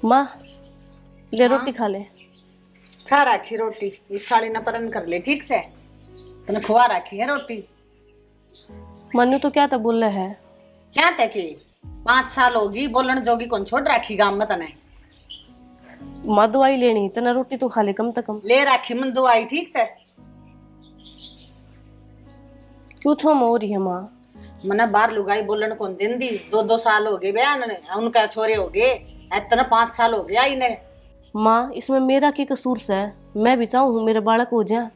माँ ले हाँ? रोटी खा ले। खा राखी रोटी, इस थाली न परन कर ले ठीक से। तने खुआ राखी है रोटी। मनु तो क्या था बोल रहा है। क्या तके 5 साल होगी बोलन जोगी कौन छोड़ राखी गांव में तने। माँ दवाई लेनी तना रोटी तो खा ले कम से कम। ले राखी मन दवाई ठीक से। क्यों छो हो रही है माँ। मना बाहर लुगाई बोलन कौन दिन दी 2-2 साल हो गए बयान ने उनका छोरे हो गए इतना 5 साल हो गया इन्हें। माँ इसमें मेरा क्या कसूर है। मैं भी चाहूँ मेरे बालक हो जाए।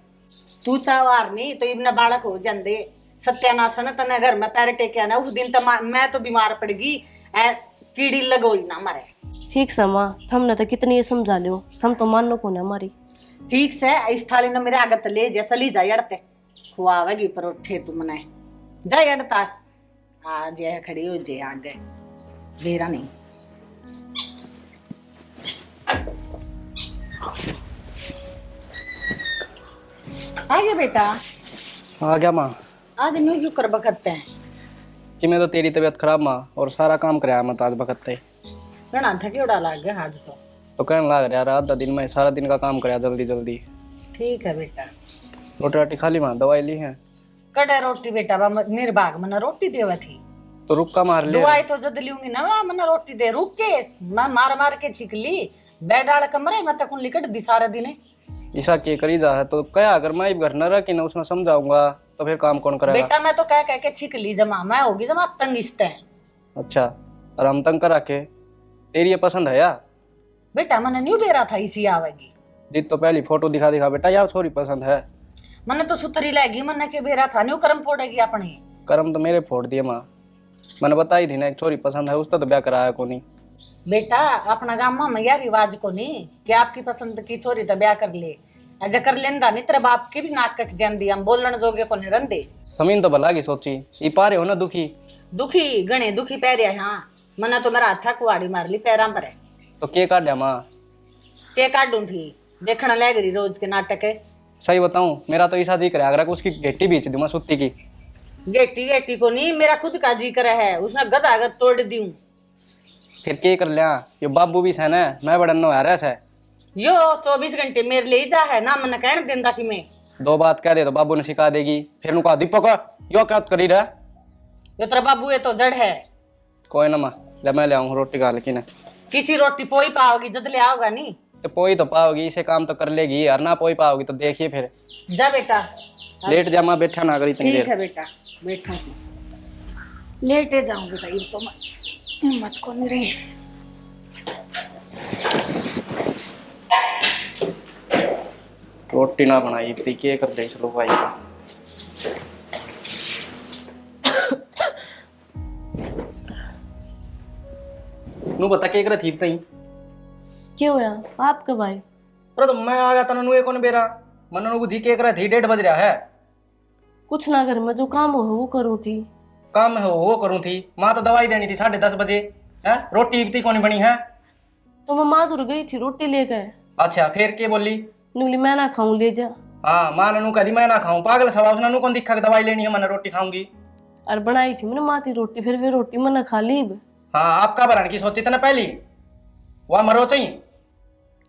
तू चावार नहीं तो इबन बालक हो जाते। सत्यानाश न तने घर में पैर टेके ना उस दिन तो मैं तो बीमार पड़ गई। कीड़ी लगोई ना मारे। ठीक से माँ हमने तो कितनी ये समझा लियो हम तो मानो को ना हमारी। ठीक से इस थाली ने मेरे आगत ले जैसा ली जा अड़ते खुआवेगी परोठे तू मने जा अड़ता आज यह खड़ी हो जे आगे वेरा नहीं। आ गया बेटा। आ गया माँ। आज न्यू क्यों कर बकते हैं कि मैं तो तेरी तबीयत खराब माँ और सारा काम कराया मैं तो आज बकते घना थके उड़ा लग गया आज तो कहने लग रहा आधा दिन में सारा दिन का काम कराया जल्दी जल्दी। ठीक है बेटा। रोटी राटी खा ली माँ दवाई ली है कड़े रोटी बेटा निर्भाग मना रोटी देवा थी तो रुक का मार ले। दवाई तो जद लूंगी ना मना रोटी दे रुक के मैं मार मार के छिक ली बैठ डाल कमरे में तक लिकट दी सारे दिन। ईसा के करी जा है तो क्या अगर मैं घर न रह कि ना उसमें समझाऊंगा तो फिर काम कौन करेगा। बेटा मैं तो कह कह के छिक ली जमा मैं होगी जमा तंग इस्ते। अच्छा और हम तंग करा के तेरी ये पसंद है या बेटा मैंने न्यू दे रहा था इसी आवेगी जीत तो पहली फोटो दिखा दिखा बेटा यार छोरी पसंद है। मैंने तो सुथरी लगी मैंने के बेरा था न्यू कर्म फोड़ेगी अपनी। कर्म तो मेरे फोड़ दिए माँ मैंने बताई थी ना एक छोरी पसंद है उसका तो ब्याह कराया को नहीं। बेटा अपना गाँव में यार रिवाज को नहीं कि आपकी पसंद की छोरी तो ब्याह कर ले अजय कर लेंदा नहीं तेरे बाप की भी नाक कट जाती हम बोलन जोगे को नहीं रंदे। जमीन तो भला की सोची ये पा रहे हो ना दुखी दुखी गणे दुखी पैरिया हाँ मना तो मेरा हाथा कुआड़ी मार ली पैरा पर है तो के काट दिया माँ के काटूं थी देखना लग रही रोज के नाटक है। सही बताऊं मेरा तो ऐसा जी करे अगर उसकी गेटी बीच दूं मैं सुत्ती की। गेटी गेटी को नहीं मेरा खुद का जी करे है उसने गदा गद तोड़ दी हूं। फिर के कर लिया ये बाबू भी है ना मैं बड़ा नो है है यो 24 घंटे मेरे ले जा है ना मन कहने देंदा कि मैं दो बात कह दे तो बाबू ने सिखा देगी फिर उनका दीपक यो क्या करी रहा यो तेरा बाबू ये तो जड़ है। कोई ना माँ जब मैं ले आऊँ रोटी खा लेकिन किसी रोटी पोई पाओगी जद ले आओगा नहीं तो पोई तो पाओगी इसे काम तो कर लेगी और ना पोई पाओगी तो देखिए फिर जा बेटा लेट जा माँ बैठा ना करी इतनी ठीक देर। है बेटा बैठो सी लेटे जाऊं बेटा ये तो मैं हिम्मत को नहीं रही। रोटी ना बनाई थी के कर दे चलो भाई नू बता के कर थी तई क्यों होया आप कब आए। अरे तो मैं आ गया था नू कौन बेरा मन नू बुद्धि के कर थी 1:30 बज रहा है। कुछ ना घर में जो काम हो वो करूँ थी। काम है वो करूँ थी माँ तो दवाई देनी थी 10:30 बजे है रोटी इतनी कौन बनी है। तो मैं माधुर गई थी रोटी ले गए। अच्छा फिर के बोली बोली मैं ना खाऊं ले जा। हाँ माँ नू कह दी मैं ना खाऊं पागल सवा उसने नू कौन दिखा के दवाई लेनी है मैंने रोटी खाऊंगी। और बनाई थी मैंने माँ की रोटी फिर वे रोटी मैंने खा ली। हाँ आपका बनाने की सोची था ना पहली वह मरो चाहिए।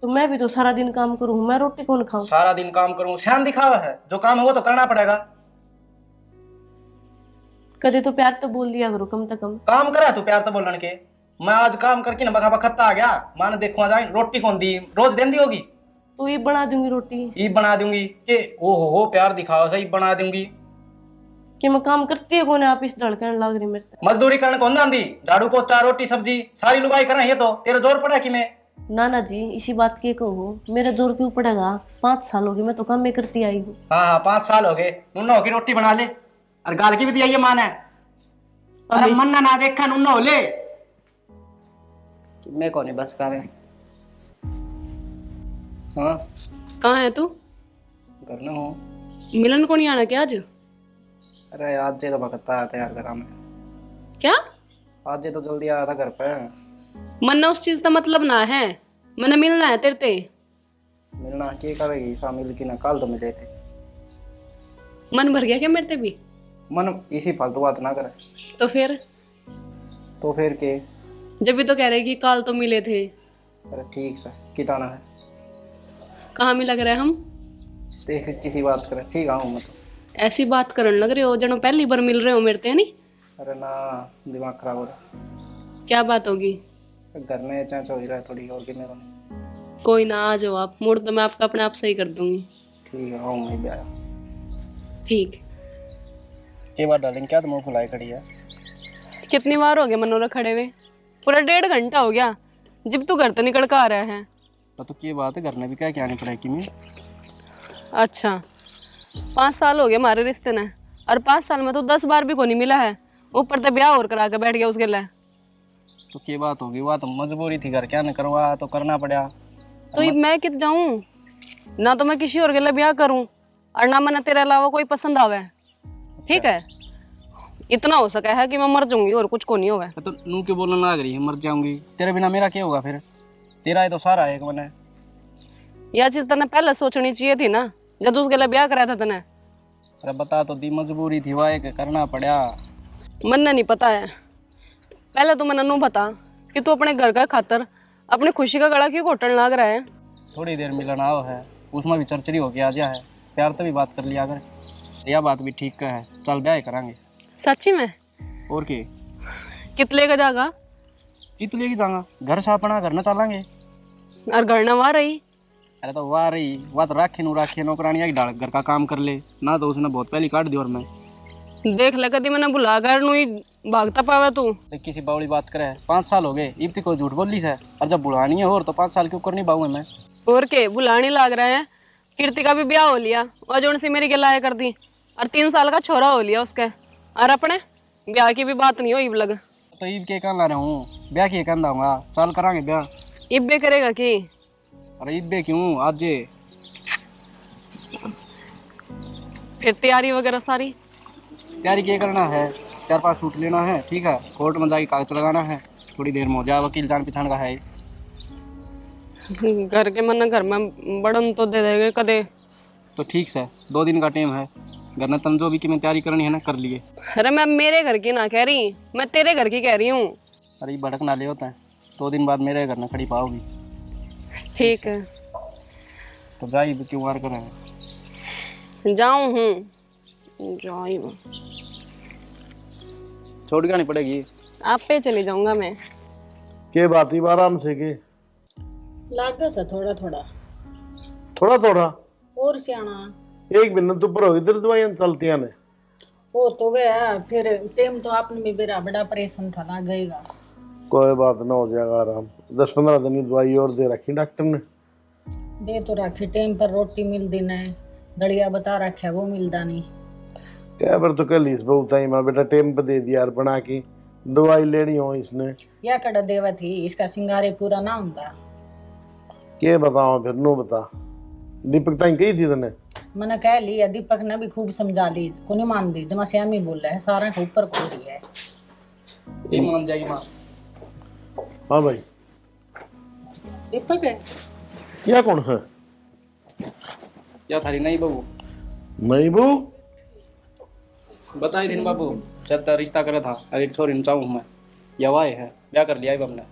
तो मैं भी तो सारा दिन काम करूँ मैं रोटी कौन खाऊं। सारा दिन काम करूं शान दिखावा है जो काम है वो तो करना पड़ेगा। कदे तो प्यार तो बोल दिया करो कम से कम। काम करा तू प्यार तो बोलन के मैं आज काम करके ना बखा बखत्ता आ गया माने देखो जाए रोटी कौन दी रोज देंदी होगी तो ये बना दूंगी रोटी। ये बना दूंगी के ओ हो प्यार दिखाओ सही बना दूंगी कि मैं काम करती है कौन आप इस धड़कन लग रही मेरे तो। मजदूरी करने कौन जाती झाड़ू पोछा रोटी सब्जी सारी लुगाई करना है तो तेरा जोर पड़ा कि मैं। नाना जी इसी बात के कहो मेरा जोर क्यों पड़ेगा 5 साल हो गए मैं तो काम में करती आई हूँ। हाँ 5 साल हो गए नुन्ना होगी रोटी बना ले और गाल की भी दिया ये मान है अरे मन ना देखा नुन्ना हो ले मैं कौन है बस कर हाँ कहाँ है तू। घर ना हो मिलन को नहीं आना क्या आज। अरे आज तो बकता आया था यार घर में। क्या आज तो जल्दी आया था घर पे मन्ना उस चीज का मतलब ना है मैंने मिलना है तेरे ते। मिलना के करेगी शामिल की ना कल तो मिले थे मन भर गया क्या मेरे ते भी। मन इसी फालतू बात ना करे तो फिर के जब भी तो कह रहे कि कल तो मिले थे अरे ठीक सर किताना है कहाँ में लग रहा है हम? देख किसी बात करे ठीक आऊँ मैं तो। ऐसी बात करने लग रहे हो जनो पहली बार मिल रहे हो मेरे ते नहीं। अरे ना दिमाग खराब हो रहा क्या बात होगी? घर में चाचा हो ही रहा है थोड़ी और कितने को कोई ना, आ जाओ आप, मूड तो मैं आपका अपने आप सही कर दूंगी। ठीक है आऊँ मैं भी आया। ठीक। ये बात डालेंगे क्या तुम फुलाई खड़ी है? कितनी बार हो गया मनोरा खड़े हुए? पूरा 1.5 घंटा हो गया जब तू घर तो निकल कर आ रहा है। तो क्या बात है घर में भी क्या क्या नहीं पड़ेगी मैं। अच्छा 5 साल हो गए हमारे रिश्ते ने, और 5 साल में तो 10 बार भी को नहीं मिला है, ऊपर तो ब्याह और करा के बैठ गया उसके लिए। तो क्या बात होगी, वह तो मजबूरी थी घर क्या न करवा तो करना पड़ा। तो ये मैं कित जाऊं, ना तो मैं किसी और के लिए ब्याह करूं और ना मैंने तेरे अलावा कोई पसंद आवे। ठीक है, इतना हो सका है कि मैं मर जाऊंगी और कुछ को नहीं होगा। तो नू क्यों बोलने लग रही है मर जाऊंगी, तेरे बिना मेरा क्या होगा फिर? तेरा है तो सारा है एक मैंने। यह चीज तने पहले सोचनी चाहिए थी ना जब उसके लिए ब्याह कराया था तने। अरे बता तो दी मजबूरी थी वाह करना पड़ा। मन नहीं पता है, पहले तो मैंने नू बता कि तू अपने घर का खातर अपनी खुशी का गला क्यों घोटने लग रहा है। थोड़ी देर मिलन आओ है उसमें भी चरचरी होके आ जा है, प्यार तो भी बात कर लिया अगर यह बात भी ठीक का है। चल ब्याह करांगे। सच्ची में? और के कितने का जागा? कित लेके जाऊंगा घर से अपना घर न चलांगे। और घर ना वहाँ रही? अरे तो वाह रही वह तो राखी नौकरानी आई डाल घर का काम कर ले ना, तो उसने बहुत पहले काट दी। और मैं देख ले कदी मैंने बुला कर नू ही भागता पावा तू। किसी बावली बात करे 5 साल हो गए इतनी कोई झूठ बोली है, और जब बुलानी है और तो 5 साल के ऊपर नहीं बाऊ मैं। और के बुलाने लग रहा है। कीर्ति का भी ब्याह हो लिया और जोन सी मेरी गिलाया कर दी, और 3 साल का छोरा हो लिया उसके, और अपने ब्याह की भी बात नहीं हो इब लग। तो ईब के कहना रहा हूँ ब्याह की कहना दूंगा। चल करांगे ब्याह। इब बे करेगा कि? अरे ईब बे क्यों आज जे फिर तैयारी वगैरह सारी? तैयारी क्या करना है, 4-5 सूट लेना है ठीक है, कोर्ट में जाके कागज लगाना है, थोड़ी देर में हो जाए, वकील जान पहचान का है। घर के मन घर में बड़न तो दे देंगे कदे। तो ठीक है 2 दिन का टाइम है, घर में तन जो भी कि मैं तैयारी करनी है ना कर लिए। अरे मैं मेरे घर की ना कह रही, मैं तेरे घर की कह रही हूँ। अरे भड़क ना ले होता है, 2 दिन बाद मेरे घर में खड़ी पाओगी। ठीक है तो जाई क्यों वार करें? जाऊँ हूँ जाई छोड़ के नहीं पड़ेगी। आप पे चली जाऊंगा मैं। के बात ही आराम से के लागा सा थोड़ा थोड़ा थोड़ा थोड़ा और सियाना एक मिनट ऊपर हो इधर दवाइयां चलती ने। हो तो गया फिर टाइम तो आपने भी मेरा बड़ा परेशान था ना गएगा। कोई बात ना हो जाएगा आराम, 10-15 दिन की दवाई और दे रखी डॉक्टर ने। दे तो रखी टाइम पर रोटी मिल देना है, दड़िया बता रखा वो मिलता नहीं। क्या पर तो कल इस बहुत टाइम है बेटा, टाइम पे दे दिया यार बना की दवाई लेनी हो इसने। या कड़ा देवा थी इसका सिंगारे पूरा ना होता। के बताओ फिर नो बता, दीपक ताई कही थी तने? मैंने कह लिया, दीपक ने भी खूब समझा ली, को नहीं मान दी, जमा श्यामी बोल रहा है सारा के ऊपर खो रही है। ये मान जाएगी माँ। हाँ भाई दीपक है क्या कौन है? या थारी नहीं बहू नहीं बू बताई दिन बाबू जब तक रिश्ता करे था अरे एक छोरी चाहूँ मैं यवाए है ब्याह कर लिया हमने।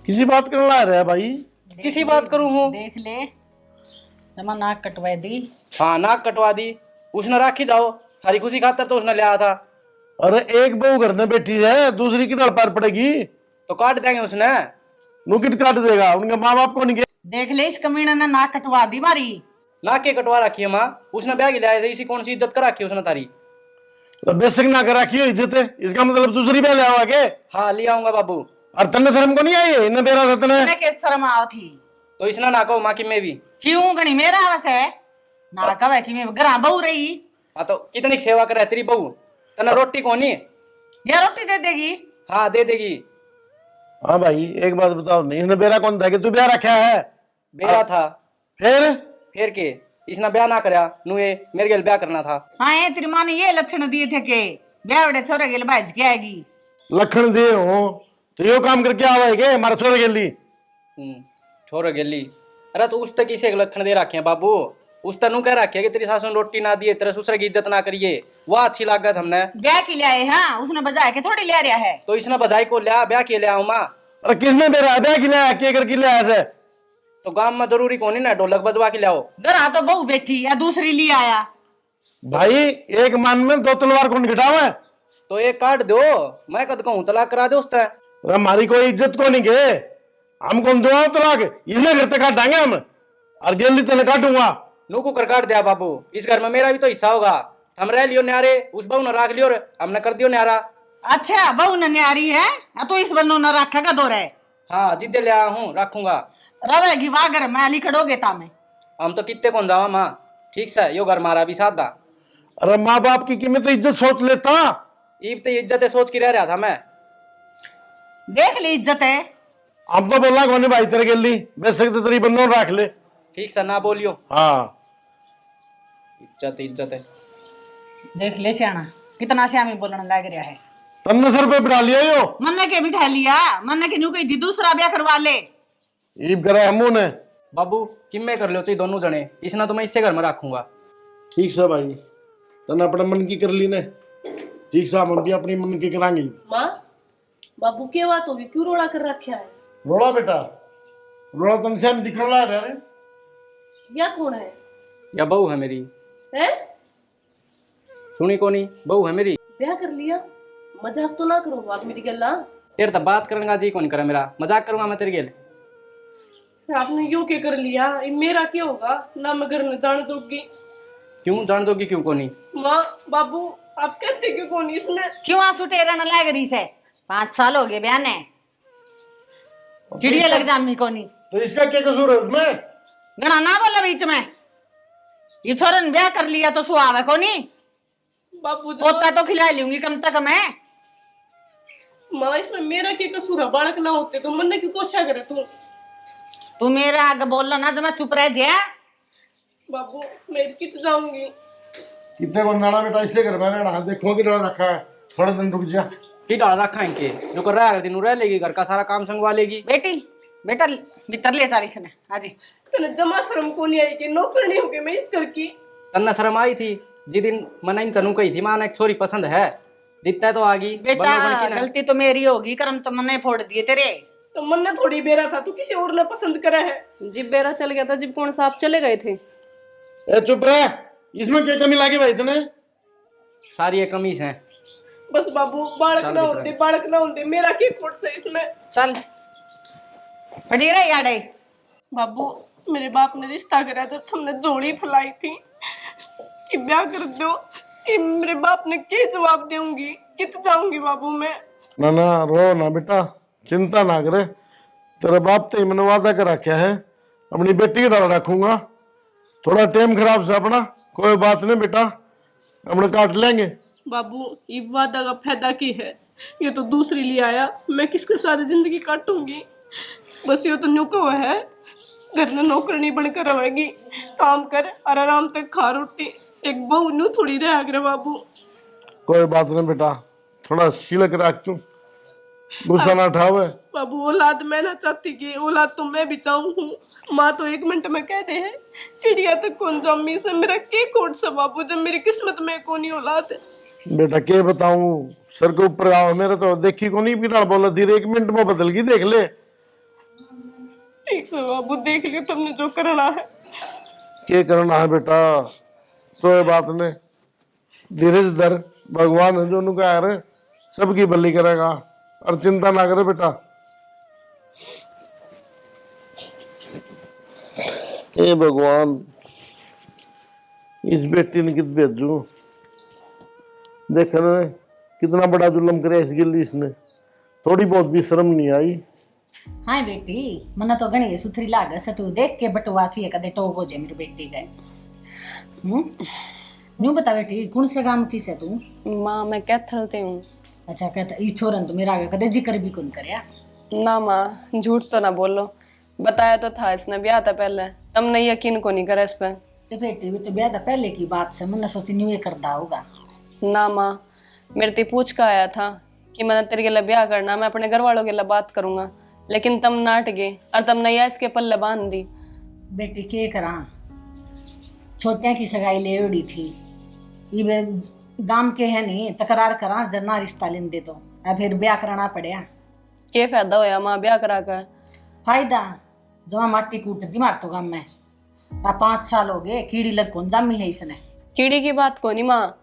किसी बात करने ला रहा है भाई? किसी बात करूँ हूँ? देख ले जमा नाक कटवा दी। हाँ नाक कटवा दी उसने, राखी जाओ हरी खुशी खातर तो उसने लिया था। अरे एक बहू घर में बैठी है, दूसरी किधर पार पड़ेगी? तो काट देंगे उसने। नुकित काट देगा, उनके माँ बाप को नहीं गए। देख ले इस कमीने ने नाक कटवा दी मारी। नाक के कटवा रखी है माँ, उसने ब्याह की लिया है, इसी कौन सी इज्जत कर रखी है उसने तारी। बेसिक ना कर रखी हो इज्जत है, इसका मतलब दूसरी ब्याह ले आओ के? हाँ लिया आऊंगा बाबू। और तन्ने शर्म को नहीं आई इन्हें बेरा सतने? मैंने के शर्म आओ थी तो इसने ना कहो माँ की मैं भी। क्यों गणी मेरा आवास है ना कवे कि मैं घरा बहू रही। हाँ तो कितनी सेवा करे तेरी बहू, तने रोटी कोनी? ये रोटी दे देगी। हाँ दे देगी। हाँ भाई एक बात बताओ, नहीं इन्हें बेरा कौन था कि तू ब्याह रखा है? ब्याह था फिर के इसने ब्याह ना करया नुए मेरे गेल ब्याह करना था। हाँ ये तेरी माँ ने ये लक्षण दिए थे के ब्याह बड़े छोरे के लिए भाज के आएगी। लखन दे हो तो यो काम करके आवेगे हमारा छोरे के लिए। छोरो गेली। अरे तो उस तक किसे लक्षण दे रखे हैं बाबू, उस तक नु कह रखे है कि तेरी सासू ने रोटी ना दिए, तेरे ससुर की इज्जत ना करिए, वो अच्छी लागत हमने। ब्याह की ले आए, हाँ उसने बजाय के थोड़ी ले रहा है। तो इसने बधाई को लिया ब्याह के ले आऊं माँ। अरे किसने मेरा ब्याह खिलाया के कर खिलाया से? तो गांव में जरूरी कौन है ना ढोलक बजवा के लाओ। घर तो बहू बैठी या दूसरी ले आया। भाई एक मन में दो तलवार कौन घटावा? तो एक काट दो, मैं कद कहूँ तलाक करा दे उससे। अरे हमारी कोई इज्जत को नहीं गए, हम कौन दो तलाक? इसने घर तक काटांगे हम, और गेली तने काटूंगा। नूकू कर काट दिया बाबू, इस घर में मेरा भी तो हिस्सा होगा। हम रह लियो न्यारे, उस बहू ने राख लियो रे, हमने कर दियो न्यारा। अच्छा बहू न न्यारी है तो इस बनो न रखेगा दो रहे। हाँ जिद्दे ले आया हूँ रखूंगा। रवेगी वाह घर में अली खड़ोगे तामे। हम तो कितने कौन जावा माँ, ठीक से यो घर मारा भी सादा। अरे माँ बाप की कीमत तो इज्जत सोच लेता। ईब तो इज्जत सोच के रह रहा था मैं। देख ली इज्जत है। हम तो बोला कौन भाई तेरे गेली बेच सकते तेरी बंदों रख ले। ठीक से ना बोलियो। हाँ इज्जत है। देख ले सियाना कितना श्यामी बोलने लग रहा है। तमने सर पे बिठा लिया यो। मन्ने के बिठा लिया, मन्ने के न्यू कही थी दूसरा ब्याह करवा ले। ईब करे हमू ने। बाबू किम्मे कर लो चाहिए दोनों जने, इसना तो मैं इससे घर में रखूंगा। ठीक से भाई, तने अपने मन की कर ली ने, ठीक से हम भी अपनी मन की करांगे। माँ बाबू क्या बात होगी, क्यों रोड़ा कर रखा है? रोड़ा बेटा, रोड़ा तन से हम दिखने लगा रहे। या कौन है? या बहू है मेरी। हैं? सुनी कोनी, बहू है मेरी। ब्याह कर लिया? मजाक तो ना करो बात मेरी गल्ला। तेरे तो बात करूंगा जी कौन करे मेरा, मजाक करूंगा मैं तेरे गेल। आपने यो क्या कर लिया, ये मेरा क्या होगा ना, मैं घर न जान जोगी। क्यों जान दोगी क्यों कोनी? माँ बाबू आप कहते क्यों कोनी इसने? क्यों आंसू टेरा न लग रही से? 5 साल हो गए ब्याह ने, चिड़िया लग जामी कोनी। तो इसका क्या कसूर है उसमें? गणा ना बोला बीच में, ये थोरन ब्याह कर लिया तो सुहावे कोनी। बाबू पोता तो खिला लूंगी कम तक मैं। माँ इसमें मेरा क्या कसूर है, बालक ना होते तो मन की कोशिश करे तू मेरा आगे बोलना ना जब मैं चुप रह जा। बाबू मैं कित जाऊंगी। कितने को नाना बेटा इससे घर में रहना, देखो कि डर रखा है, थोड़े दिन रुक जा। की डाल रखा है इनके, जो कर रहा है दिन रह लेगी, घर का सारा काम संगवा लेगी। बेटी बेटा भीतर ले जा इसने आज। तने जमा शर्म को नहीं आई कि नौकरनी हो गई मैं इस घर की। तन्ना शर्म आई थी जिस दिन मना इन तनु कही थी मां ने एक छोरी पसंद है, दिखता तो आगी। बेटा गलती तो मेरी होगी, कर्म तो मैंने फोड़ दिए तेरे। तो मन ने थोड़ी बेरा था, तू किसी और ने पसंद करा है। जिब बेरा चल गया था, जिब कौन सा आप चले गए थे। ए चुप रह, इसमें क्या कमी लागी भाई तने? सारी ये कमीज है। बस बाबू बालक ना होते मेरा क्या खोट से इसमें। चल पड़ी रही यार। बाबू मेरे बाप ने रिश्ता करा जब तुमने जोड़ी फैलाई थी कि ब्याह कर दो, कि मेरे बाप ने क्या जवाब दूंगी, कित जाऊंगी बाबू मैं। ना ना रो ना बेटा, चिंता ना करे, तेरा बाप तो मैंने वादा कर रखा है, अपनी बेटी की डाल रखूंगा। थोड़ा टाइम खराब से अपना, कोई बात नहीं बेटा, हम काट लेंगे। बाबू ये वादा का फायदा की है, ये तो दूसरी ले आया, मैं किसके साथ जिंदगी काटूंगी। बस ये तो न्यूको है, घर में नौकरनी बनकर रहेगी, काम कर और आराम तक खा रोटी, एक बहू न्यू थोड़ी रह गया बाबू। कोई बात नहीं बेटा, थोड़ा सिलक रख तू, गुस्सा ना उठावे। बाबू औलाद मैं ना चाहती कि औलाद तो मैं भी चाहूँ हूँ। माँ तो 1 मिनट में कहते हैं चिड़िया तक कौन जमी से, मेरा के कोट से बाबू जब मेरी किस्मत में कौन ही औलाद है। बेटा क्या बताऊं, सर के ऊपर आओ, मेरे तो देखी को नहीं बिना बोला धीरे 1 मिनट में बदल गई, देख ले। ठीक से बाबू देख लियो तुमने जो करना है। क्या करना है बेटा, कोई बात नहीं, धीरे धीरे भगवान है जो उनका है, सबकी भली करेगा, और चिंता ना करे बेटा। हे भगवान, इस बेटी ने कित भेजू, देखना कितना बड़ा जुल्म करे इस गिल्ली इसने, थोड़ी बहुत भी शर्म नहीं आई। हाँ बेटी मना तो गणी सुथरी लागे से, तू देख के बटवासी है कदे टोक हो जाए मेरी बेटी गए। न्यू बता बेटी कौन से गांव की से तू? माँ मैं कैथल ते हूँ। अच्छा कहता ई छोरन तो मेरा आगे कदे जिक्र भी कौन करया। ना माँ झूठ तो ना बोलो, बताया तो था इसने ब्याह था पहले, तुमने यकीन को नहीं करा इस पे। तो बेटी भी तो ब्याह था पहले की बात से, मैंने सोची न्यू ये करदा होगा। ना माँ मेरे ते पूछ का आया था कि मैंने तेरे के लिए ब्याह करना, मैं अपने घर वालों के लिए बात करूंगा, लेकिन तुम नाट गए और तुमने यह इसके पल्ले बांध दी। बेटी के करा, छोटिया की सगाई ले उड़ी थी, ये गांव के है नहीं तकरार करा, जरना रिश्ता लेन दे दो, अब फिर ब्याह कराना पड़या। के फायदा होया मां ब्याह करा कर? फायदा जमा माटी कूट दी मार तो गम में 5 साल हो गए, कीड़ी लग कौन जामी है इसने। कीड़ी की बात को नहीं माँ,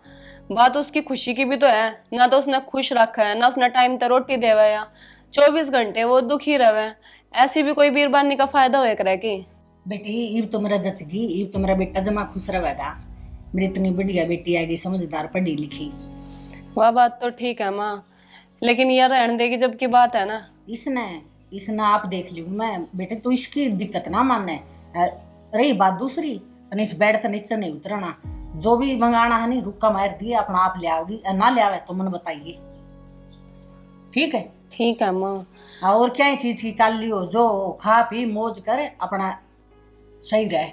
बात उसकी खुशी की भी तो है ना। तो उसने खुश रखा है ना, उसने टाइम पे रोटी देवा या 24 घंटे वो दुखी रहे। ऐसी भी कोई बीरबानी का फायदा होए करे की? बेटी इब तो मेरा जचगी, इब तो मेरा बेटा जमा खुश रहेगा। मेरी इतनी बढ़िया बेटी आएगी, समझदार, पढ़ी लिखी। वह बात तो ठीक है माँ, लेकिन यह रहने देगी जब की बात है ना। इसने आप देख लियो मैं बेटे, तो इसकी दिक्कत ना माने। रही बात दूसरी, तो इस बेड से नीचे नहीं उतरना। जो भी मंगाना है नहीं रुका मार दिए, अपना आप ले आओगी, ना ले आवे तो मन बताइए। ठीक है? ठीक है माँ। और क्या चीज की काल लियो, जो खा पी मौज करे, अपना सही रहे।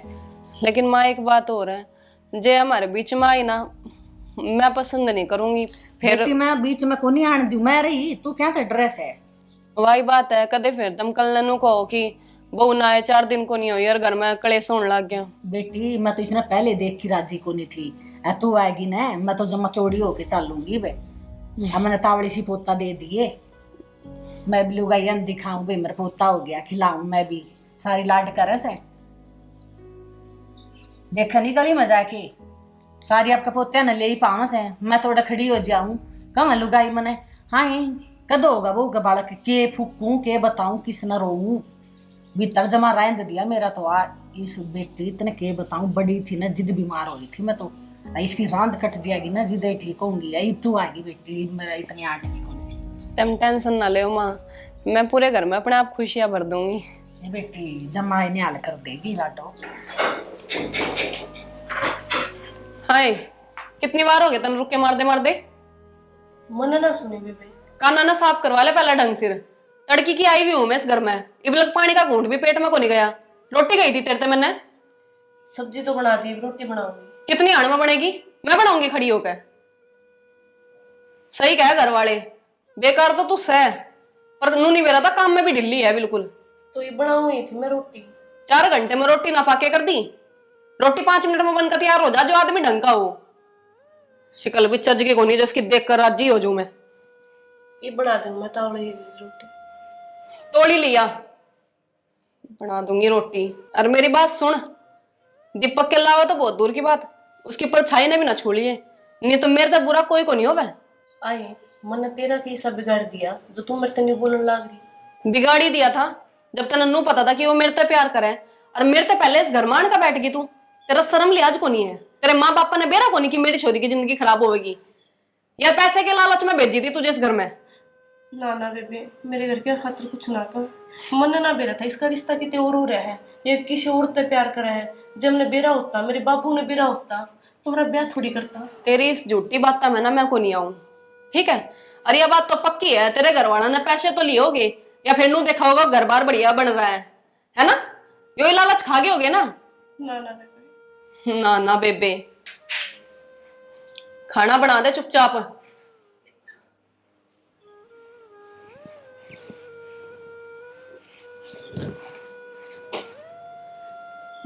लेकिन माँ एक बात और है, जे हमारे बीच में आई ना, मैं पसंद नहीं करूंगी। फिर बेटी मैं बीच में को नहीं आने दूं, मैं रही तू क्या था ड्रेस है। वही बात है, कदे फिर तुम कल ननू कहो कि बहू ना आए 4 दिन को नहीं हो यार, घर में कलेश होने लग गया। बेटी मैं तो इसने पहले देख की राजी को नहीं थी। तू आएगी ना, मैं तो जमा चौड़ी होके चलूंगी बे। मैंने तावड़ी सी पोता दे दिए, मैं भी लुगाई दिखाऊं बे, मेरा पोता हो गया, खिलाऊं मैं भी, सारी लाड करे से। देखा नहीं गली में जाके सारी आपका पोत्या न ले ही पावस है, मैं थोड़ा खड़ी हो जाऊं कम लुगाई मने। हाँ कदो होगा वो का बालक, के फूकूं के बताऊं, किस न रोऊं, भीतर जमा रहने दिया मेरा तो। इस बेटी इतने के बताऊं, बड़ी थी ना, जिद बीमार हो गई थी मैं तो। इसकी रांद कट जाएगी ना, जिद ठीक होंगी। अब तू आएगी बेटी, मेरा इतनी आट नहीं कौन। तुम टेंशन ना ले माँ, मैं पूरे घर में अपने आप खुशियां भर दूंगी। ये बेटी जमा इन्हें हाल कर देगी लाडो। हाय कितनी बार हो गया तन रुक के मार दे। मन ना सुने बेबे। काना ना साफ करवा ले पहला ढंग से। तड़की की आई हुई हूं मैं इस घर में, इबलक पानी का घूंट भी पेट में को नहीं गया। रोटी गई थी तेरे ते मैंने। सब्जी तो बना दी, रोटी बनाऊंगी। कितनी आड़ में बनेगी? मैं बनाऊंगी खड़ी होकर। सही कहा घर वाले, बेकार तो तू सह, पर नूनी मेरा था काम में भी ढिल्ली है बिल्कुल। तो ये बनाऊंगी थी मैं रोटी। 4 घंटे में रोटी ना पाके कर दी। रोटी 5 मिनट में बनकर तैयार हो जा, जो आदमी ढंग का हो। शिकल भी चज के को नहीं, जिसकी देख कर राजी हो जाऊं मैं। ये बना दूंगी मैं तावड़ी रोटी। तोड़ी लिया, बना दूंगी रोटी। और मेरी बात सुन, दीपक के अलावा तो बहुत दूर की बात, उसकी परछाई ने भी ना छोड़ी है, नहीं तो मेरे तक बुरा कोई को नहीं हो। वह आए मन तेरा की सब बिगाड़ दिया, जो तू मेरे तने बोलने लग रही। बिगाड़ी दिया था जब तने नू पता था कि वो मेरे ते प्यार करे, और मेरे ते पहले इस घर मान का बैठ गई तू। तेरा शर्म लिहाज को नहीं है, तेरे माँ बापा ने बेरा को नहीं कि मेरी छोरी की जिंदगी खराब होगी, या पैसे के लालच में भेजी थी तुझे इस घर में। ना ना बेबे, मेरे घर के खातिर कुछ ना कर। मन ना बेरा था, इसका रिश्ता कितने और हो रहा है, ये किसी और से प्यार करा है। जब मैं बेरा होता, मेरे बाबू ने बेरा होता, तुम्हारा ब्याह थोड़ी करता। तेरी इस झूठी बात का मैं को नहीं आऊं, ठीक है? और ये बात तो पक्की है, तेरे घर वाला ने पैसे तो लिए होगे, या फिर नू देखा होगा घर बार बढ़िया बन रहा है ना? यो लालच खा गए होगे ना? ना ना बेबे। ना ना बेबे, खाना बना दे चुपचाप।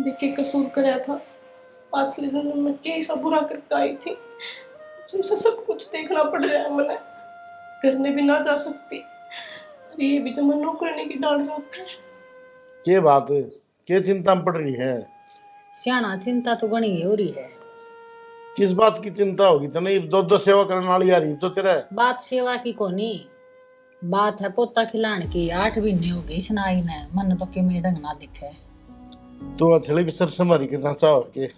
देखे कसूर कराया था, पाछले जन्म में कैसा बुरा करके आई थी, तुमसे सब कुछ देखना पड़ रहा है। मैंने करने भी ना जा सकती, और ये भी जमा नौकरनी की डाल रखा है। के बात है, के चिंता में पड़ रही है? सियाना चिंता तो गणी हो रही है। किस बात की चिंता होगी? तने दो सेवा करने वाली आ रही तो तेरा बात सेवा की कोनी, बात है पोता खिलाने की। 8 महीने हो गए इसने आई ने, मन तो के में ढंग ना दिखे। तो अथले भी सर समारी करना चाहो कि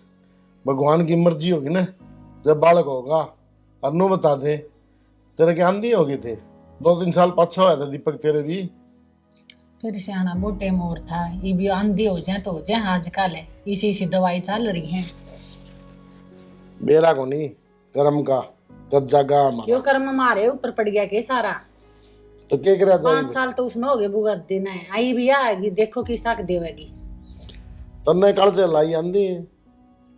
भगवान की मर्जी होगी ना, जब बालक होगा। अन्नू बता दे, तेरे के आंधी हो गए थे 2-3 साल पाछा होया था दीपक तेरे भी। फिर सियाना मोटे मोर था, ये भी आंधी हो जाए तो हो जाए। आजकल इसी दवाई चल रही है। बेरा को नहीं कर्म का कज्जा गा क्यों कर्म मारे ऊपर पड़ गया के सारा। तो क्या करा 5 साल तो उसने हो गए भुगत देना है। आई भी आएगी, देखो कि साक देवेगी। तन्ने कल से लाई आंधी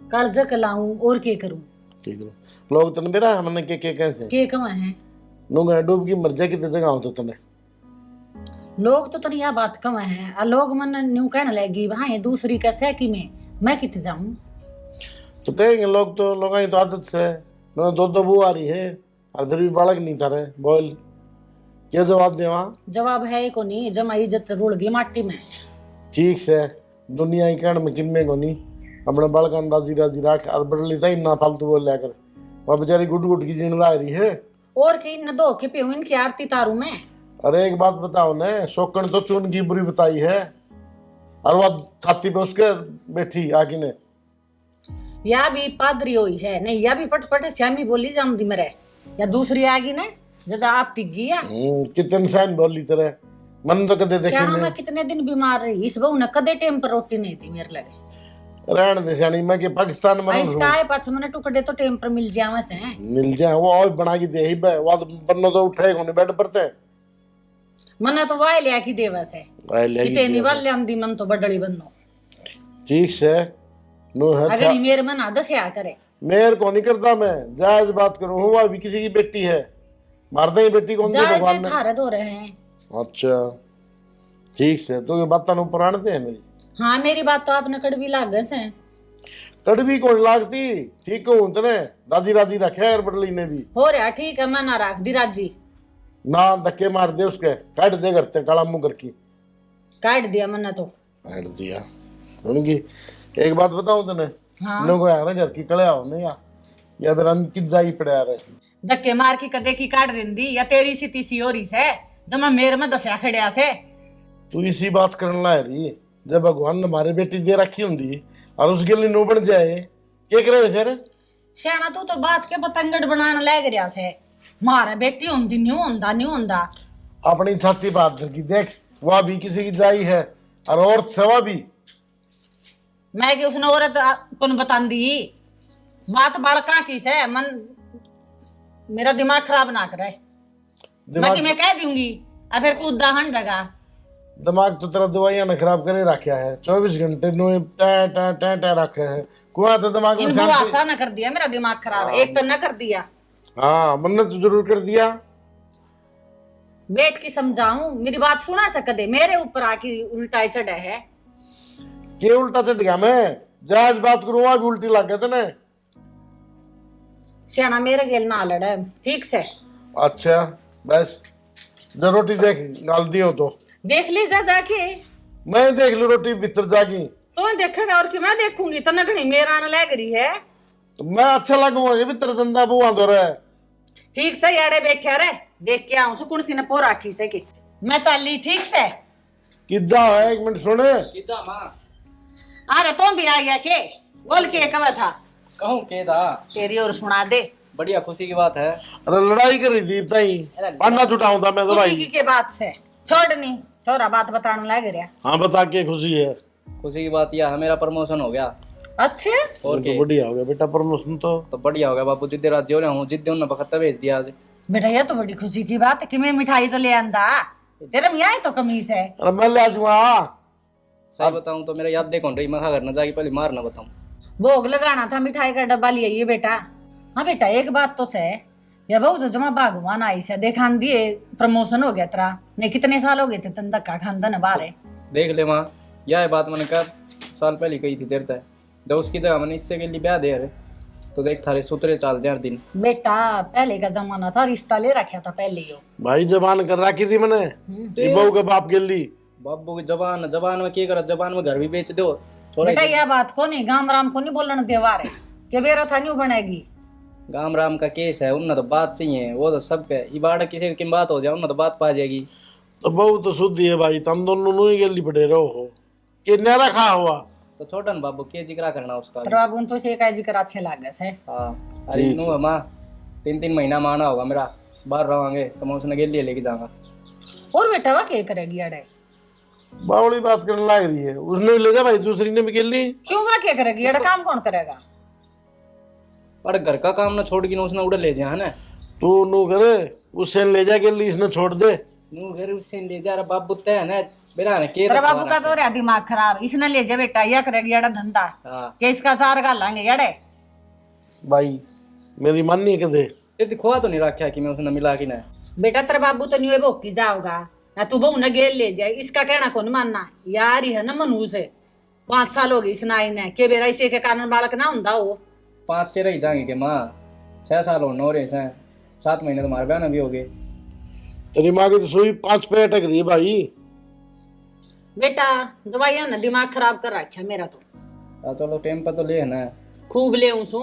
कर्ज लाऊं और के करूं? ठीक है, लोग तन बेरा हमने के कैसे के कमा है नो गए डूब की मर जाए कितने जगह हो तो तने लोग तो यह बात कम है। लोग मन न्यू कहने लगी भाई दूसरी का सैकी में मैं कित जाऊं। तो कहेंगे लोग, तो लोगों की तो आदत से। मैं 2 बू आ रही है और फिर भी बालक नहीं था रहे बोल क्या जवाब देवा? जवाब है को नहीं, जमा इज्जत रुड़ गई माटी में। ठीक से दुनिया ही कहने में किम्मे को नहीं, अपने बालकन राजी राजी रख और बदली था ना फालतू बोल लिया कर। वह बेचारी गुट गुट की जीण ला रही है। और की न दो के पीऊं इनकी आरती तारू में। अरे एक बात बताओ ने, शोकन तो चून की बुरी बताई है और वह छाती पे उसके बैठी आगे ने। या भी पादरी हुई है नहीं, या भी पट पट श्यामी बोली जाम दी मेरे, या दूसरी आगी ने जदा आप टिक गया। कितने सैन बोली तरह मन तो कदे देखे श्यामा ने। मैं कितने दिन बीमार रही, इस बहू ने कदे टाइम पर रोटी नहीं दी मेरे लगे। रहने दे सियानी, मैं के पाकिस्तान में इसका है पाछ मैंने टुकड़े तो टाइम पर मिल जावे से। मिल जाए वो और बना के दे ही बे, वो बन्नो तो उठे कोने बेड पर थे। मना तो वाय लिया की देवा से वाय ले किते निवाल ले हम दी मन तो बडड़ी बन्नो। ठीक से नो है अगर ये मेरे मन आदत से आ करे। मेयर को नहीं करता मैं, जायज बात करूं। हुआ भी किसी की बेटी है, मार दे बेटी कौन सी भगवान ने। थारे दो रहे हैं। अच्छा ठीक से, तो ये बात तनु पुराण दे मेरी। हाँ मेरी बात तो आपने कड़वी लागे से। कड़वी कौन लागती, ठीक हूं तने राजी राजी रखे यार बडली ने भी। हो रहा ठीक है, मैं ना राख दी राजी ना धक्के मार दे उसके, काट दे करते काला मुंह करके। काट दिया मैंने तो। काट दिया उनकी। एक बात बताऊं तने, हाँ लोग यार घर की कले आओ नहीं या फिर अंकित जाई पड़े यार। धक्के मार की कदे की काट देंदी या तेरी सी तीसी हो रही से जमा मेरे में दसिया खड़िया से। तू इसी बात करने ला रही, जब भगवान ने हमारे बेटी दे रखी होंगी और उसके लिए नो बन जाए क्या करे फिर? श्यामा तू तो बात के पतंगड़ बनाने लग रहा से। मारा बेटी होंदी नहीं होंदा। अपनी छाती बात की देख, वह भी किसी की जाई है और औरत सेवा भी। मैं कि उसने औरत कौन बतान दी बात बड़का की से मन मेरा दिमाग खराब ना करे। बाकी मैं कह दूंगी अब फिर कूद दाहन लगा। दिमाग तो तेरा दवाइयां ने खराब करे रखा है, 24 घंटे नो टा रखे है। कुआं तो दिमाग में इन शांति। बुआसा न कर दिया मेरा दिमाग खराब, एक तो न कर दिया। हाँ मन्नत तो जरूर कर दिया। बैठ की समझाऊं मेरी बात सुना सकते, मेरे ऊपर आके उल्टा चढ़ा है। के उल्टा चढ़ गया मैं? जायज बात करूँ वहां भी उल्टी लग गए थे ने। श्याना मेरे गेल ना लड़े ठीक से। अच्छा बस जब रोटी देख डाल दियो तो देख ली जा जाके। मैं देख लू रोटी भीतर जागी तो देखेगा और कि मैं देखूंगी तो नगनी मेरा न लग रही है। तो मैं अच्छा लगूंगा कि भीतर धंधा बुआ दो रहा है। ठीक से यारे बैठे रे देख के आऊं सुकुन सी ने पोर आखी से कि मैं चली ठीक से। किदा है एक मिनट सुने। किदा मां अरे तुम भी आ गया के बोल के कब था कहूं के दा तेरी और सुना दे। बढ़िया खुशी की बात है। अरे लड़ाई कर रही थी ताई, पन्ना छुटाऊं था मैं तो खुशी भाई की बात से छोड़नी छोरा बात बताने लग रहा। हाँ बता के खुशी है। खुशी की बात यह है मेरा प्रमोशन हो गया। अच्छे और तो के बढ़िया हो गया बेटा प्रमोशन तो बढ़िया हो गया बापू। जिद्दे रात जो हूँ जिद्दे उन्होंने बखत्ता भेज दिया आज। बेटा ये तो बड़ी खुशी की बात है कि मैं मिठाई तो ले आंदा तेरे में आई तो कमीज है। अरे मैं ले आऊंगा। सही बताऊं तो मेरा याद देखो रही, मैं घर न जाके पहले मार ना बताऊं। भोग लगाना था मिठाई का डब्बा लिए ये बेटा। हाँ बेटा एक बात तो से या बहु तो जमा बागवान आई से देखान दिए प्रमोशन हो गया तेरा नहीं कितने साल हो गए थे तन धक्का खानदा न बारे। देख ले माँ यह बात मैंने कब साल पहले कही थी तेरे तक, जब उसकी तरह मैंने इससे के लिए ब्याह दे रहे तो देख थारे सुतरे चाल दे हर दिन। बेटा पहले का जमाना था रिश्ता ले रखा था पहले ही। भाई जबान कर रखी थी मैंने बहू के बाप के लिए। बाबू की जबान जबान में क्या कर, जबान में घर भी बेच दो। बेटा यह बात को नहीं गाम राम को नहीं बोलने देवा रहे के बेरा था नहीं बनेगी। गाम राम का केस है, उन्हें तो बात चाहिए, वो तो सब है। इबाड़ा किसी की बात हो जाए उन्हें तो बात पा जाएगी। तो बहू तो शुद्ध है भाई, तुम दोनों ही गली पड़े रहो हो कि न्यारा खा हुआ तो छोटा न बाबू के जिक्रा करना उसका। तर बाबू तो से का जिक्र अच्छे लागे से। हाँ अरे नू माँ 3-3 महीना माना होगा मेरा, बाहर रहोगे तो मैं उसने गेली लेके जाऊंगा। और बेटा वह क्या करेगी अड़े बावड़ी बात करने लग रही है, उसने भी ले जा भाई दूसरी ने भी खेल ली। क्यों वह क्या करेगी अड़े काम कौन करेगा। पर घर का काम ना छोड़ के ना उसने उड़े ले जा है ना। तू नू करे उससे ले जा के लिए इसने छोड़ दे। नू घर उससे ले जा रहा बाबू तय है ना बेरा ने के तेरा बाबू का तो रहा दिमाग खराब, इसने ले जा बेटा यह करेगी अड़ा धंधा हाँ के इसका सार गालेंगे अड़े। भाई मेरी माननी के दे ते दिखवा तो नहीं रखा कि मैं उसने मिला कि ना। बेटा तेरा बाबू तो नहीं भोग की जाओगा ना तू बहू न गेल ले जाए, इसका कहना कौन मानना यार ही है ना मनू से। 5 साल हो गई इस नाई ने के बेरा इसे के कारण बालक ना हुंदा हो। 5 ही जाएंगे के माँ 6 साल हो 9 रहे हैं 7 महीने तो मारे बहन भी हो गए। तेरी माँ की तो सुई 5 पे अटक रही है भाई। बेटा दवाइयां ना दिमाग खराब कर रखा मेरा तो। चलो टाइम पर तो ले है ना। खूब ले सू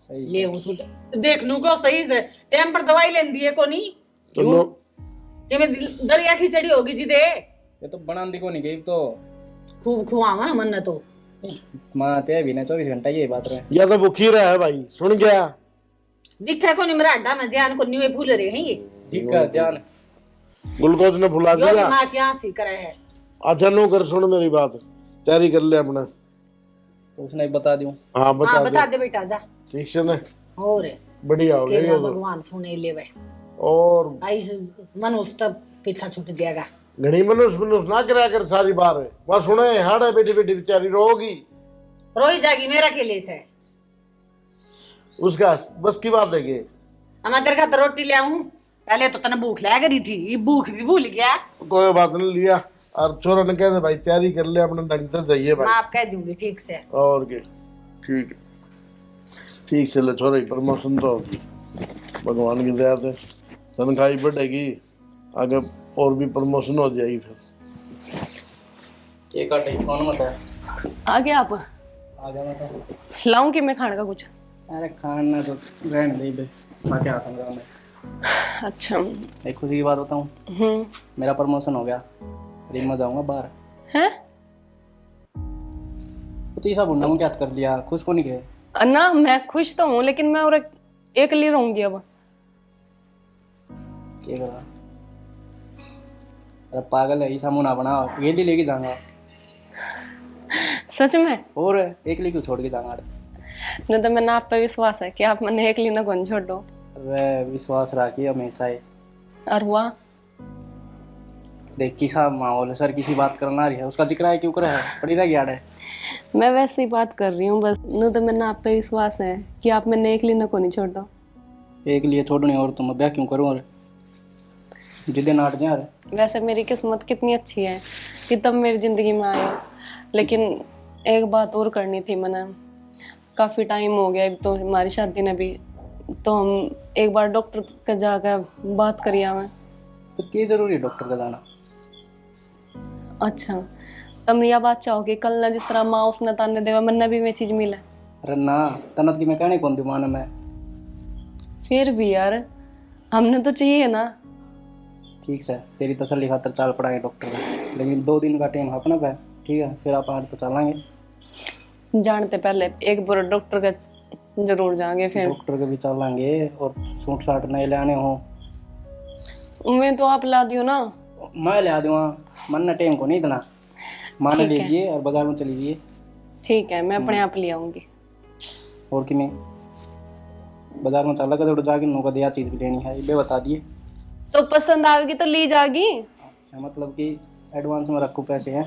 सही ले सू देख लू को सही से टाइम पर दवाई लेन दिए को नहीं तो नो कि मैं दरिया खिचड़ी होगी जी दे ये तो बना दी को नहीं गई तो खूब खुआवा मन तो। माँ ते भी ना 24 घंटा ये बात रहे। या तो भूखी रहा है भाई, सुन गया। दिखा को नहीं मेरा अड्डा में जान को न्यू भूल रहे हैं ये दिक्कत जान ग्लूकोज ने भुला जो दिया। दिमाग यहाँ सी करे है। अच्छा नो कर, सुन मेरी बात, तैयारी कर ले अपना। तो उसने बता दूं। हाँ हाँ बता बता दे। दे बेटा जा ठीक से ना, और बढ़िया हो गया केला ये तो। भगवान सुने ले वे और आई मन उस तब पीछा छूट जाएगा। घनी मनुष्य ना करा कर सारी बार वह सुने हाड़ है बेटी बेटी बेचारी रोगी, रोई जागी मेरा खेले से। उसका बस की बात है कि मैं तेरे खातर रोटी ले आऊं, पहले तो तने भूख लग रही थी, ये भूख भी भूल गया। कोई बात नहीं लिया। और छोरा ने कह दे भाई तैयारी कर ले अपने ढंग से जाइए मैं भाई। आप कह दूंगी ठीक से। और के ठीक है, ठीक से ले छोरा, प्रमोशन तो होगी भगवान की दया से, तनख्वाही बढ़ेगी आगे और भी प्रमोशन हो जाएगी। फिर ये काटे कौन मत है। आ गया आप? आ गया मैं तो। लाऊं कि मैं खाने का कुछ? अरे खाना तो रहने दे बे, खा के आता हूँ गाँव में। अच्छा। एक खुशी की बात बताऊँ, मेरा प्रमोशन हो गया, रिम जाऊंगा बाहर। हैं? तो ये सब उन्होंने में क्या कर लिया, खुश को नहीं गए। अन्ना मैं खुश तो हूँ लेकिन मैं और एक लिए रहूंगी अब। क्या करा? अरे पागल है, ऐसा मुंह ना बना, ये भी लेके जाऊंगा। सच में? और एक लिए क्यों छोड़ के जाऊंगा? नहीं तो मैंने आप पे विश्वास है कि आप मैंने एक लिए ना कौन छोड़ दो। अरे विश्वास रखिए हमेशा ही। और हुआ? देख किसा माहौल है सर, किसी बात करना रही है उसका जिक्र है क्यों करे है, पड़ी रह गया है। मैं वैसे ही बात कर रही हूँ बस। नहीं तो मैंने आप पे विश्वास है कि आप मैंने एक लिए ना कौन छोड़ दो। एक लिए छोड़नी और तुम ब्याह क्यों करूँ? और जिदे नाट जाए। वैसे मेरी किस्मत कितनी अच्छी है कि तब मेरी जिंदगी में आए। लेकिन एक बात और करनी थी मैंने, काफ़ी टाइम हो गया तो हमारी शादी ने भी, तो हम एक बार डॉक्टर का जाकर बात करिए हमें। तो क्या जरूरी है डॉक्टर का जाना? अच्छा तब यह बात चाहोगे कल ना जिस तरह माँ उसने ताने देवा मन्ना भी में चीज मिले। अरे ना तनत की मैं कहने कौन दी माना मैं। फिर भी यार हमने तो चाहिए ना। ठीक है तेरी तसल्ली खातर चाल पड़ाएंगे डॉक्टर का, लेकिन 2 दिन का टाइम है अपना पे, ठीक है फिर आप आज तो चलेंगे। जानते पहले एक बार डॉक्टर का जरूर जाएंगे, फिर डॉक्टर के भी चलेंगे। और सूट साट नए लाने हो मैं तो आप ला दियो ना। मैं ले आ दूँगा, मन ना टाइम को नहीं इतना, मान ठीक है। लीजिए और बाजार में चली जाइए। ठीक है मैं अपने आप ले आऊंगी। और कि नहीं बाजार में चला कर जाके नौका दिया चीज़ भी लेनी है, ये बता दिए। तो पसंद आएगी तो ली जाएगी। अच्छा मतलब कि एडवांस में रखो पैसे हैं।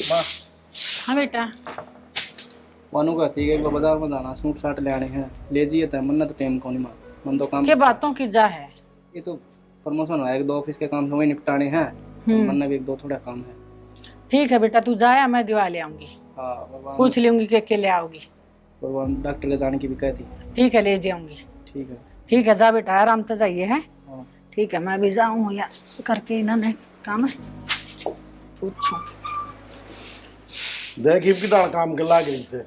माँ हाँ बेटा मानू कहती है कि बाजार में जाना सूट साट ले आने हैं, ले जाइए तो मन तो टाइम कौन माँ मन तो काम के बातों की जा है। ये तो प्रमोशन हुआ, 1-2 ऑफिस के काम से वही निपटाने हैं, मन भी 1-2 थोड़ा काम है। ठीक है बेटा तू जाया, मैं दिवा ले आऊंगी, हाँ भगवान पूछ लूंगी के ले आओगी। भगवान डॉक्टर के जाने की भी कहती। ठीक है ले जाऊंगी। ठीक है। ठीक है जा बेटा आराम से जाइए है। हाँ ठीक है मैं भी जाऊँ या करके इन्होंने काम है पूछूं। देख की दाल काम के लाग रही थे,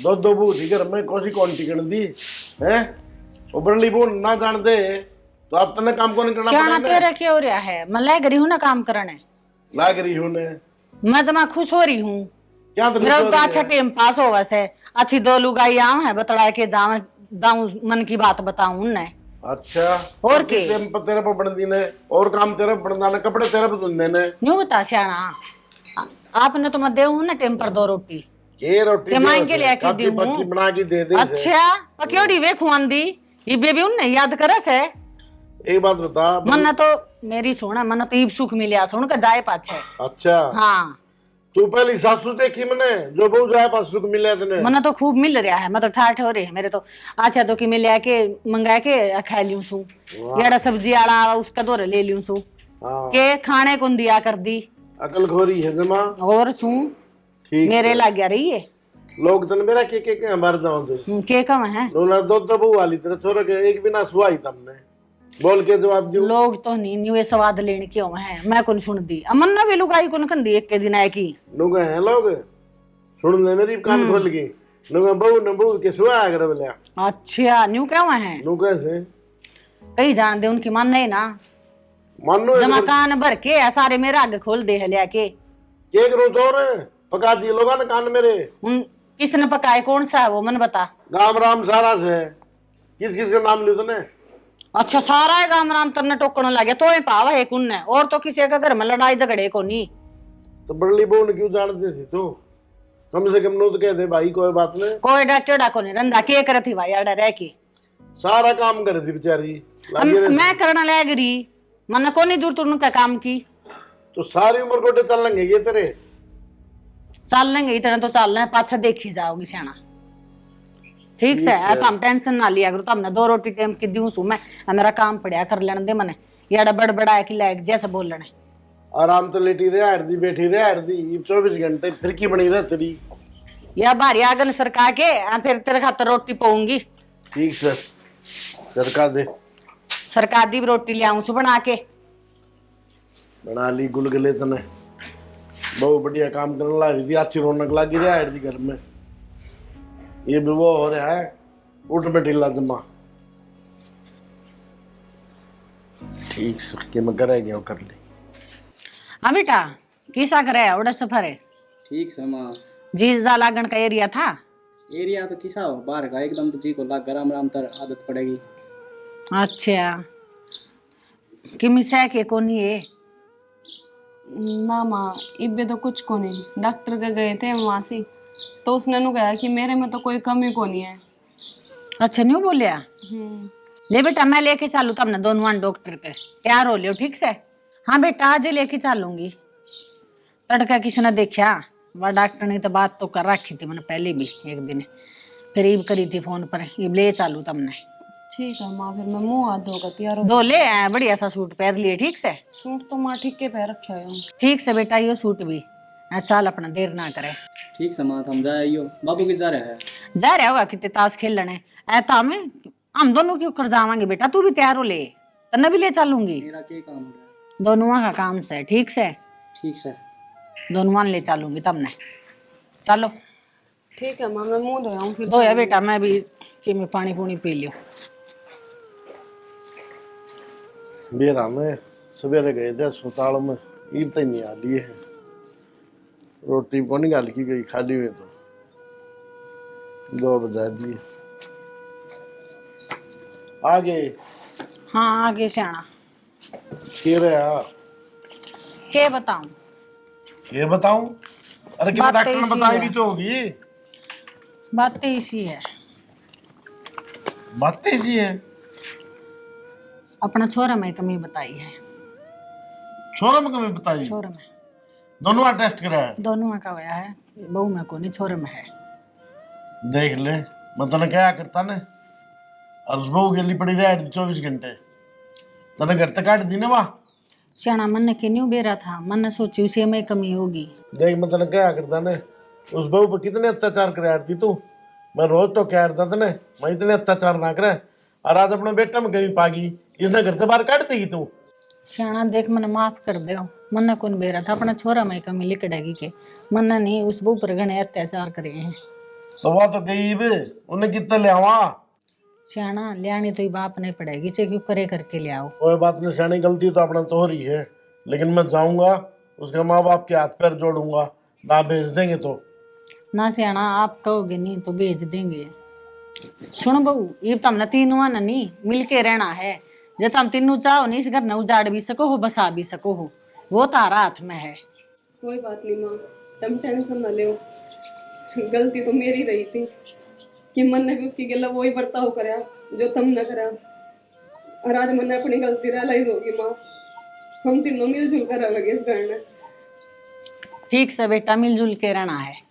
2 बूथी घर में कौन सी क्वांटिटी कर दी है, उबरली बोल ना जान दे तो आप तने काम को नहीं करना सियाना पड़ेगा। तेरे क्या हो रहा है, मैं लग रही हूँ ना काम करने, लाग रही हूँ ने मैं जमा खुश हो रही हूँ। क्या तो मेरा तो अच्छा टाइम पास हो वैसे, अच्छी 2 लुगाई आऊँ है बतड़ा के जाऊँ दाऊँ मन की बात बताऊँ ने। अच्छा और के तेरे पर बन ने और काम तेरे बनदा ने, कपड़े तेरे पर धुलने ने। न्यू बता सियाना आपने तो मैं देऊ ना टाइम पर 2 रोटी ये रोटी के मांग के लिए काफी पक्की बना के दे दे। अच्छा पकौड़ी वे खुआंदी ये बेबी उन्ने याद करे से। एक बात बता मन तो मेरी सोना मन तो ईब सुख मिलिया सुन के जाए पाछे। अच्छा हाँ तू पहली सासू देखी मैंने जो बहु जाए पास सुख मिले तने। मन तो खूब मिल रहा है, मैं तो ठाठ हो रही है मेरे तो। अच्छा तो कि मैं लेके मंगा के खा लियूं सू, याड़ा सब्जी आड़ा उसका दौरे ले लियूं सू हाँ के खाने को दिया कर दी अकल खोरी है जमा। और सू ठीक मेरे लग गया रही है। लोग तन मेरा के मार जाओ दे के कम है रोना दो दबू वाली तेरे छोरे के एक बिना सुवाई तमने बोल के जवाब दियो लोग तो नहीं वे स्वाद लेने क्यों है मैं कौन सुन दी अमन ना भी लुगाई कौन कंदी एक के दिन आए की नुगे हैं लोग सुन ले मेरी कान खोल के नुगे बहू न बहू के सुआ कर बोले अच्छा न्यू क्या है नुगे से कहीं जान दे उनकी मान नहीं ना मानो जमा कान भर के सारे मेरे आगे खोल दे है लेके केक रो तोर पका दिए लोगा ने कान मेरे उन किसने पकाए कौन सा है वो मन बता गाम राम सारा से किस किस का नाम लियो तूने अच्छा सारा है गाम राम तरने टोकने लगे तो पावा है कुन ने और तो किसी का घर में लड़ाई झगड़े को नहीं तो बड़ली बहू ने क्यों जानते थी तू कम से कम नो तो कह दे भाई कोई बात नहीं कोई डटेड़ा को नहीं रंदा के कर थी भाई अड़ा रह के सारा काम कर दी बेचारी लागे रहे। मैं करना लग रही मन को नहीं जरूरत उनका काम की तो सारी उम्र गोटे चल लेंगे ये तेरे चल लेंगे इतना तो चल रहे पाछा देखी जाओगी सियाना ठीक से तुम टेंशन ना लिया करो तुमने 2 रोटी टाइम की दूं सु मैं मेरा काम पड़िया कर लेने दे मने ये बड़बड़ा कि लायक जैसे बोलने आराम तो लेटी रहे हट दी बैठी रहे हट दी 24 घंटे फिर की बनी रह तेरी या भारी आगन सरका के फिर तेरे खातर रोटी पाऊंगी ठीक सर सरका दे सरकार दी भी रोटी ले आऊं सु बना के बना ली गुलगुले तने बहुत बढ़िया काम करने लगी थी अच्छी रौनक लगी रहा है घर में ये भी वो हो रहा है उठ में ढीला जमा ठीक सर के मैं करे गया कर ली हाँ बेटा किसा करे उड़ा सफर है ठीक से माँ जी जा लागन का एरिया था एरिया तो किसा हो बाहर का एकदम तो जी को लाग गरम राम तर आदत पड़ेगी। अच्छा कि मिसा के कोनी है ना माँ इब्बे तो कुछ को नहीं डॉक्टर के गए थे वहाँ से तो उसने नु कहा कि मेरे में तो कोई कमी को नहीं है। अच्छा नहीं बोलिया ले बेटा मैं लेके चालू तब दोनों डॉक्टर के तैयार हो लियो ठीक से हाँ बेटा आज लेके चलूंगी तड़का किसी ने देखा वह डॉक्टर ने तो बात तो कर रखी थी मैंने पहले भी एक दिन फिर ईब करी थी फोन पर ईब ले चालू तुमने ठीक है माँ फिर मैं मुँह हाथ धोकर तैयार हो दो ले आए बढ़िया सा सूट पहन लिए ठीक से सूट तो माँ ठीक के पहन रखा है ठीक से बेटा ये सूट भी चल अपना देर ना करे ठीक से माँ हम जाए बाबू की जा रहा है जा रहा होगा कितने ताश खेल लेने ऐसा हम दोनों क्यों कर जावांगे बेटा तू भी तैयार हो ले तन्ने भी ले चलूंगी मेरा क्या काम हो रहा है दोनों का काम से ठीक से ठीक से दोनों ले चलूंगी तमने चलो ठीक है माँ मैं मुँह धोया फिर दो है बेटा मैं भी कि मैं पानी पूनी पी लियो बेरा में सवेरे गए थे अस्पताल में ईद तक नहीं आ लिए है रोटी को नहीं गाल की गई खाली हुई तो 2 बजा दिए आगे हाँ आगे से आना के रहा के बताऊं ये बताऊं अरे क्या बात डॉक्टर ने ऐसी बताई है। भी तो होगी बात तो इसी है बात ऐसी है अपना छोरा में कमी बताई है छोरे में कमी बताई छोरा में दोनों टेस्ट कराया दोनों में का होया है बहू में को नहीं छोरे में है देख ले मैं तने क्या करता ने और उस बहू के लिए पड़ी रही 24 घंटे तने घर तक काट दी ना वाह सियाना मन ने क्यों बेरा था मन ने सोची उसे में कमी होगी देख मैं तने क्या करता ने उस बहू पर कितने अत्याचार कराया थी तू मैं रोज तो क्या करता तने मैं इतने अत्याचार ना करे और आज अपने बेटा में कमी पागी इसने घर से बाहर काट देगी तू सियाना देख मन माफ कर दे मन ने कौन बेरा था अपना छोरा में कमी लिकड़ेगी के मन ने नहीं उस बहू पर घने अत्याचार करे हैं तो वह तो गई भी उन्हें कितने ले आवा सियाना लियानी तो ही बाप नहीं पड़ेगी चाहे क्यों करे करके ले आओ कोई बात नहीं सियानी गलती तो अपना तो हो रही है लेकिन मैं जाऊंगा उसके माँ बाप के हाथ पैर जोड़ूंगा ना भेज देंगे तो ना सियाना आप कहोगे नहीं तो भेज देंगे सुन बहू ये तो हमने तीनों ने नहीं मिल के रहना है जब तुम तीनों चाहो नहीं इस घर ने उजाड़ भी सको हो बसा भी सको हो वो तारा हाथ में है कोई बात नहीं माँ तुम टेंशन ना ले गलती तो मेरी रही थी कि मन ने भी उसकी गला वही बर्ताव कराया जो तुम न करा और आज मन ने अपनी गलती रियलाइज होगी माँ हम तीनों मिलजुल कर रह लगे इस घर में ठीक से बेटा मिलजुल के रहना है